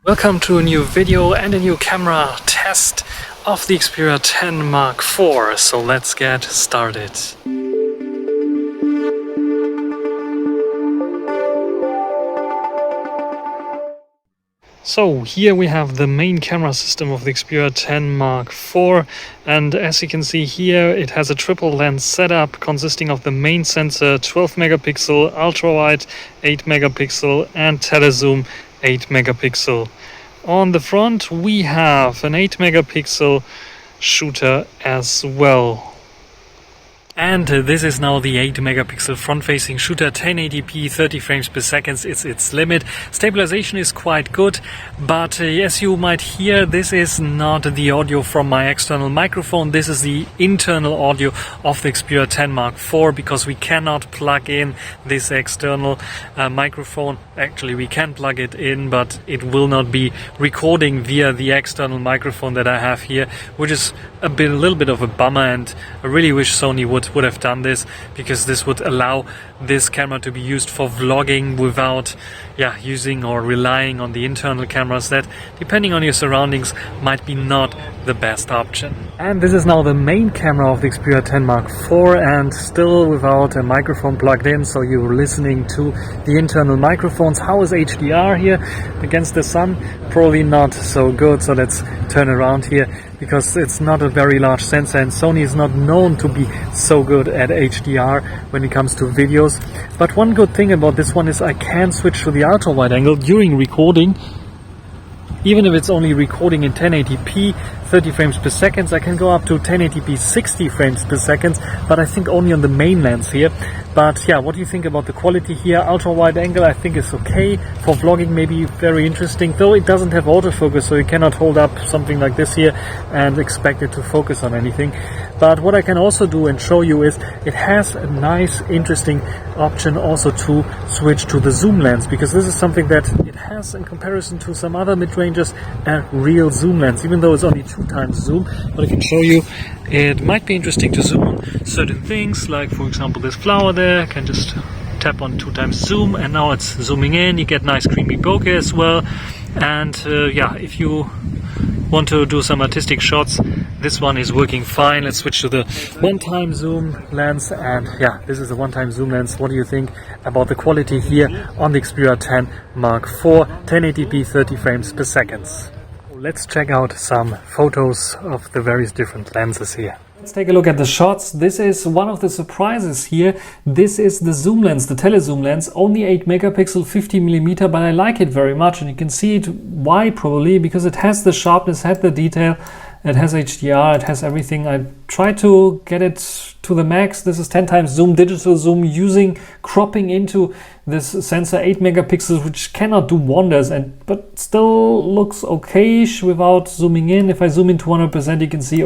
Welcome to a new video and a new camera test of the Xperia 10 Mark IV. So let's get started. So here we have the main camera system of the Xperia 10 Mark IV, and as you can see here it has a triple lens setup consisting of the main sensor 12 megapixel, ultra wide 8 megapixel and telezoom 8 megapixel. On the front we have an 8 megapixel shooter as well. And this is now the 8 megapixel front-facing shooter, 1080p 30 frames per second is its limit. Stabilization is quite good, but as you might hear, this is not the audio from my external microphone. This is the internal audio of the Xperia 10 Mark IV, because we cannot plug in this external microphone. Actually, we can plug it in, but it will not be recording via the external microphone that I have here, which is a little bit of a bummer, and I really wish Sony would have done this, because this would allow this camera to be used for vlogging without using or relying on the internal cameras that, depending on your surroundings, might be not the best option. And this is now the main camera of the Xperia 10 Mark IV, and still without a microphone plugged in, so you're listening to the internal microphones. How is HDR here against the sun? Probably not so good, so let's turn around here, because it's not a very large sensor and Sony is not known to be so good at HDR when it comes to videos. But one good thing about this one is I can switch to the ultra wide angle during recording. Even if it's only recording in 1080p 30 frames per second, I can go up to 1080p 60 frames per second, but I think only on the main lens here. But yeah, what do you think about the quality here? Ultra wide angle I think is okay. For vlogging maybe very interesting, though it doesn't have autofocus, so you cannot hold up something like this here and expect it to focus on anything. But what I can also do and show you is it has a nice interesting option also to switch to the zoom lens, because this is something that it has in comparison to some other mid-ranges, a real zoom lens, even though it's only 2 times zoom. But I can show you it might be interesting to zoom on certain things, like for example this flower there. I can just tap on 2 times zoom and now it's zooming in. You get nice creamy bokeh as well. And if you want to do some artistic shots, this one is working fine. Let's switch to the 1-time zoom lens, and this is the 1-time zoom lens. What do you think about the quality here on the Xperia 10 Mark IV, 1080p 30 frames per second? Let's check out some photos of the various different lenses here. Let's take a look at the shots. This is one of the surprises here. This is the zoom lens, the telezoom lens, only 8 megapixel, 50mm, but I like it very much, and you can see it why, probably because it has the sharpness, has the detail, it has HDR, it has everything. I try to get it to the max. This is 10 times zoom, digital zoom, using cropping into this sensor 8 megapixels, which cannot do wonders, but still looks okayish without zooming in. If I zoom in to 100%, you can see,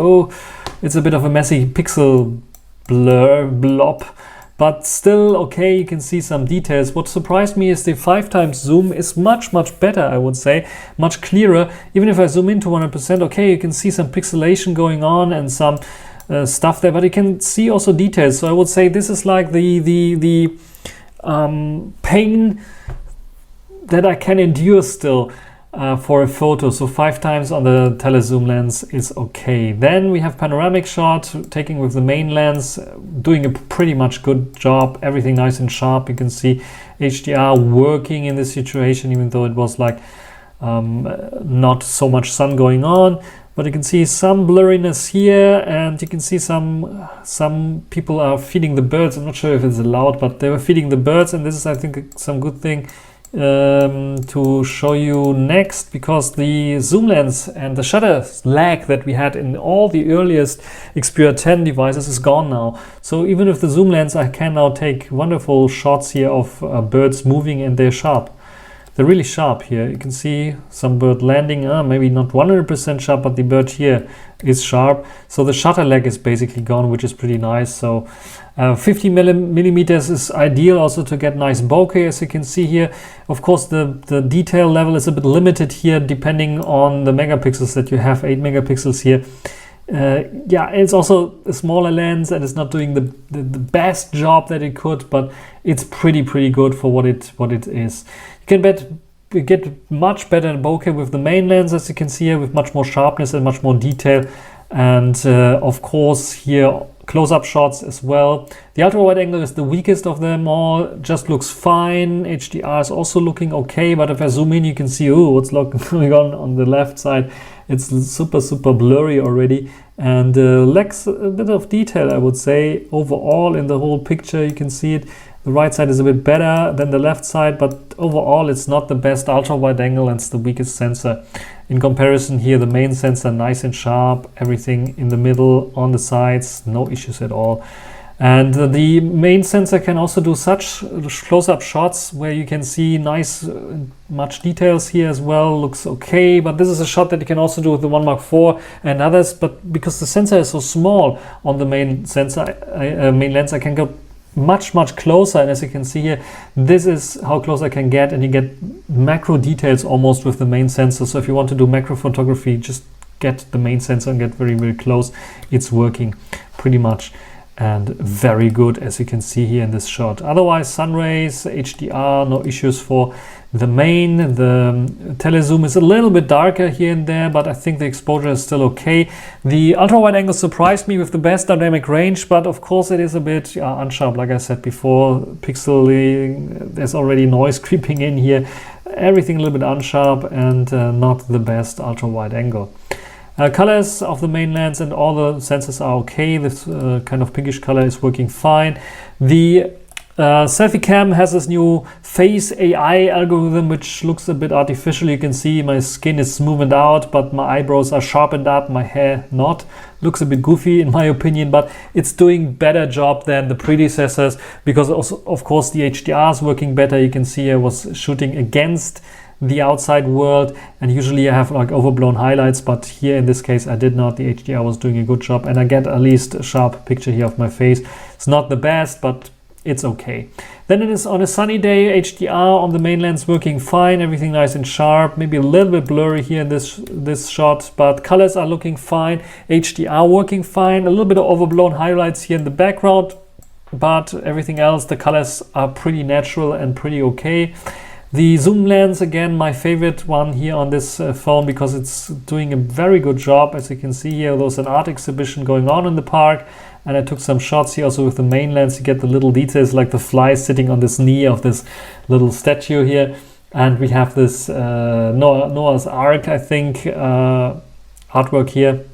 it's a bit of a messy pixel blob, but still okay, you can see some details. What surprised me is the 5 times zoom is much better, I would say, much clearer. Even if I zoom in to 100%, okay, you can see some pixelation going on and some stuff there, but you can see also details. So I would say this is like the pain that I can endure still for a photo. So 5 times on the telezoom lens is okay. Then we have panoramic shot, taking with the main lens, doing a pretty much good job. Everything nice and sharp. You can see HDR working in this situation, even though it was like not so much sun going on. But you can see some blurriness here, and you can see some people are feeding the birds. I'm not sure if it's allowed, but they were feeding the birds, and this is, I think, some good thing to show you next, because the zoom lens and the shutter lag that we had in all the earliest Xperia 10 devices is gone now. So even with the zoom lens, I can now take wonderful shots here of birds moving, and they're sharp. They're really sharp here. You can see some bird landing, maybe not 100% sharp, but the bird here is sharp. So the shutter lag is basically gone, which is pretty nice. So 50 millimeters is ideal also to get nice bokeh, as you can see here. Of course, the detail level is a bit limited here, depending on the megapixels that you have, 8 megapixels here. It's also a smaller lens, and it's not doing the best job that it could, but it's pretty good for what it is. You can get much better bokeh with the main lens, as you can see here, with much more sharpness and much more detail. And of course here close-up shots as well. The ultra wide angle is the weakest of them all, just looks fine. HDR is also looking okay, but if I zoom in you can see, oh, what's going on the left side. It's super blurry already, and lacks a bit of detail, I would say. Overall in the whole picture you can see it. The right side is a bit better than the left side, but overall it's not the best ultra wide angle and it's the weakest sensor. In comparison here, the main sensor nice and sharp, everything in the middle, on the sides, no issues at all. And the main sensor can also do such close-up shots where you can see nice, much details here as well, looks okay. But this is a shot that you can also do with the 1 Mark IV and others. But because the sensor is so small on the main sensor, main lens, I can go much closer, and as you can see here, this is how close I can get, and you get macro details almost with the main sensor. So if you want to do macro photography, just get the main sensor and get very close. It's working pretty much and very good, as you can see here in this shot. Otherwise, sun rays, HDR, no issues for the main. The telezoom is a little bit darker here and there, but I think the exposure is still okay. The ultra wide angle surprised me with the best dynamic range, but of course it is a bit unsharp, like I said before. Pixeling, there's already noise creeping in here. Everything a little bit unsharp and not the best ultra wide angle. Colors of the main lens and all the sensors are okay. This kind of pinkish color is working fine. The Selfie Cam has this new face AI algorithm, which looks a bit artificial. You can see my skin is smoothened out, but my eyebrows are sharpened up, my hair not. Looks a bit goofy in my opinion, but it's doing better job than the predecessors, because also, of course, the HDR is working better. You can see I was shooting against the outside world, and usually I have like overblown highlights, but here in this case I did not. The HDR was doing a good job, and I get at least a sharp picture here of my face. It's not the best, but it's okay. Then it is on a sunny day, HDR on the main lens working fine, everything nice and sharp, maybe a little bit blurry here in this shot, but colors are looking fine, HDR working fine, a little bit of overblown highlights here in the background, but everything else, the colors are pretty natural and pretty okay. The zoom lens, again, my favorite one here on this phone, because it's doing a very good job. As you can see here, there's an art exhibition going on in the park, and I took some shots here also with the main lens to get the little details, like the fly sitting on this knee of this little statue here. And we have this Noah's Ark, I think, artwork here.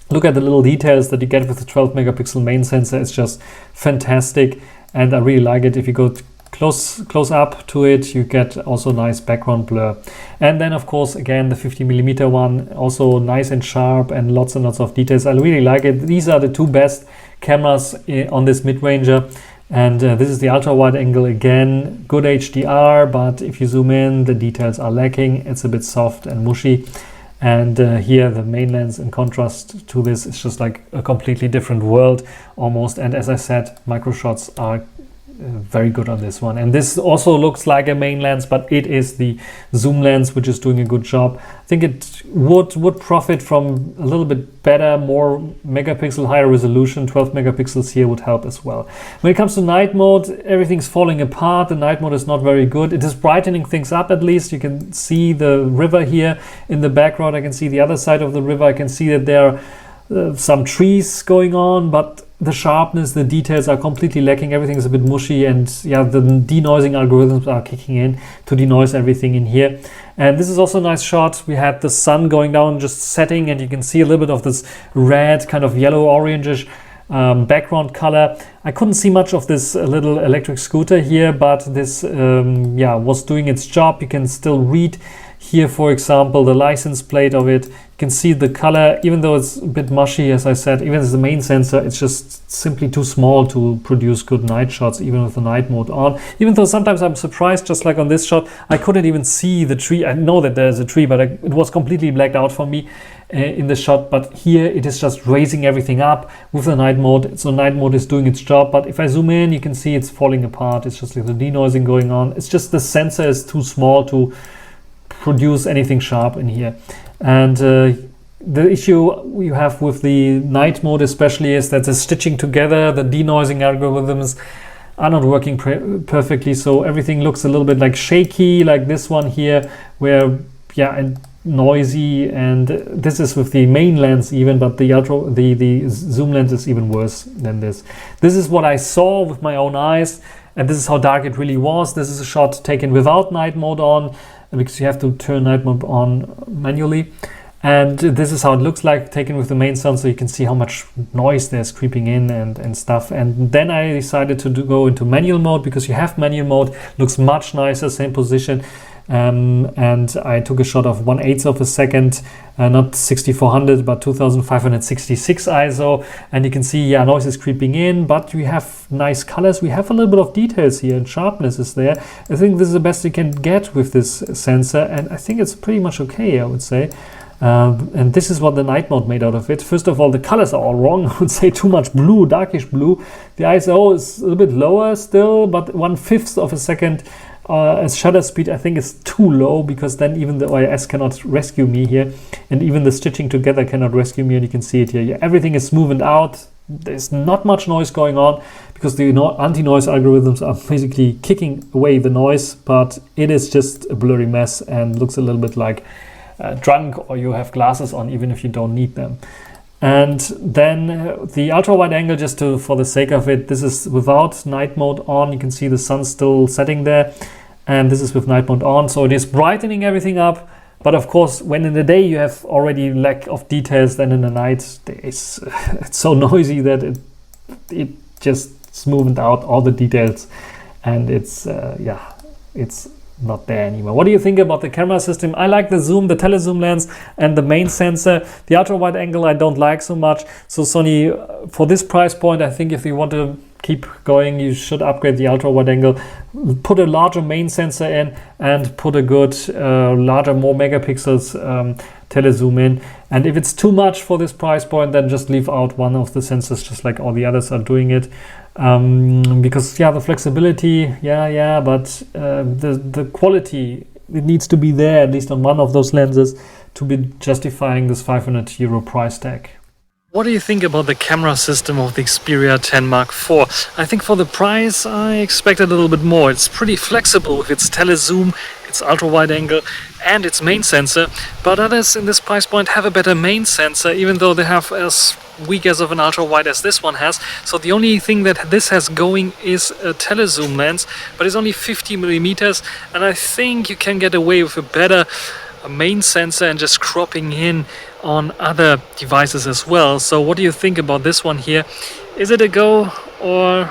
Look at the little details that you get with the 12 megapixel main sensor. It's just fantastic, and I really like it. If you go close up to it, you get also nice background blur. And then of course again the 50mm one, also nice and sharp and lots of details. I really like it. These are the two best cameras on this mid-ranger, and this is the ultra wide angle again, good HDR, but if you zoom in the details are lacking. It's a bit soft and mushy. And here the main lens, in contrast to this, is just like a completely different world almost. And as I said, micro shots are very good on this one, and this also looks like a main lens, but it is the zoom lens which is doing a good job. I think it would profit from a little bit better, more megapixel, higher resolution. 12 megapixels here would help as well. When it comes to night mode, everything's falling apart. The night mode is not very good. It is brightening things up, at least. You can see the river here in the background. I can see the other side of the river. I can see that there are some trees going on, but the sharpness, the details are completely lacking. Everything is a bit mushy, and yeah, the denoising algorithms are kicking in to denoise everything in here. And this is also a nice shot. We had the sun going down, just setting, and you can see a little bit of this red, kind of yellow orangish background color. I couldn't see much of this little electric scooter here, but this was doing its job. You can still read here, for example, the license plate of it. You can see the color, even though it's a bit mushy, as I said, even as the main sensor, it's just simply too small to produce good night shots, even with the night mode on. Even though sometimes I'm surprised, just like on this shot, I couldn't even see the tree. I know that there's a tree, but it was completely blacked out for me in the shot. But here it is just raising everything up with the night mode. So night mode is doing its job. But if I zoom in, you can see it's falling apart. It's just like the denoising going on. It's just the sensor is too small to produce anything sharp in here. And the issue we have with the night mode especially is that the stitching together, the denoising algorithms, are not working perfectly. So everything looks a little bit like shaky, like this one here, where and noisy. And this is with the main lens even, but the zoom lens is even worse than this. This is what I saw with my own eyes, and this is how dark it really was. This is a shot taken without night mode on, because you have to turn night mode on manually. And this is how it looks like taken with the main sensor. You can see how much noise there's creeping in and stuff. And then I decided to go into manual mode, because you have manual mode, looks much nicer, same position. And I took a shot of 1/8 of a second, not 6400 but 2566 ISO, and you can see noise is creeping in, but we have nice colors. We have a little bit of details here, and sharpness is there. I think this is the best you can get with this sensor, and I think it's pretty much okay, I would say. And this is what the night mode made out of it. First of all, the colors are all wrong. I would say too much blue, darkish blue. The ISO is a little bit lower still, but 1/5 of a second as shutter speed I think is too low, because then even the OIS cannot rescue me here, and even the stitching together cannot rescue me. And you can see it here. Everything is smoothened out. There's not much noise going on, because the anti-noise algorithms are basically kicking away the noise, but it is just a blurry mess and looks a little bit like drunk, or you have glasses on even if you don't need them. And then the ultra wide angle, just for the sake of it, this is without night mode on. You can see the sun still setting there, and this is with night mode on, so it is brightening everything up. But of course, when in the day you have already lack of details, then in the night it's so noisy that it just smoothed out all the details, and it's not there anymore. What do you think about the camera system? I like the zoom, the telezoom lens, and the main sensor. The ultra wide angle I don't like so much. So Sony, for this price point, I think if you want to keep going, you should upgrade the ultra wide angle, put a larger main sensor in, and put a good larger, more megapixels telezoom in. And if it's too much for this price point, then just leave out one of the sensors, just like all the others are doing it. Because the flexibility, but the quality, it needs to be there, at least on one of those lenses, to be justifying this €500 price tag. What do you think about the camera system of the Xperia 10 Mark IV? I think for the price I expected a little bit more. It's pretty flexible with its telezoom, its ultra wide angle, and its main sensor, but others in this price point have a better main sensor, even though they have as weak as of an ultra wide as this one has. So the only thing that this has going is a telezoom lens, but it's only 50mm, and I think you can get away with a better main sensor and just cropping in on other devices as well. So what do you think about this one here? Is it a go or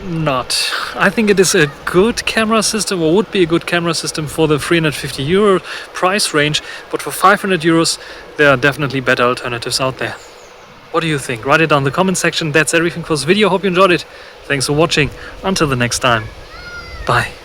not? I think it is a good camera system, or would be a good camera system for the €350 price range, but for €500 there are definitely better alternatives out there. What do you think? Write it down in the comment section. That's everything for this video. Hope you enjoyed it. Thanks for watching. Until the next time. Bye.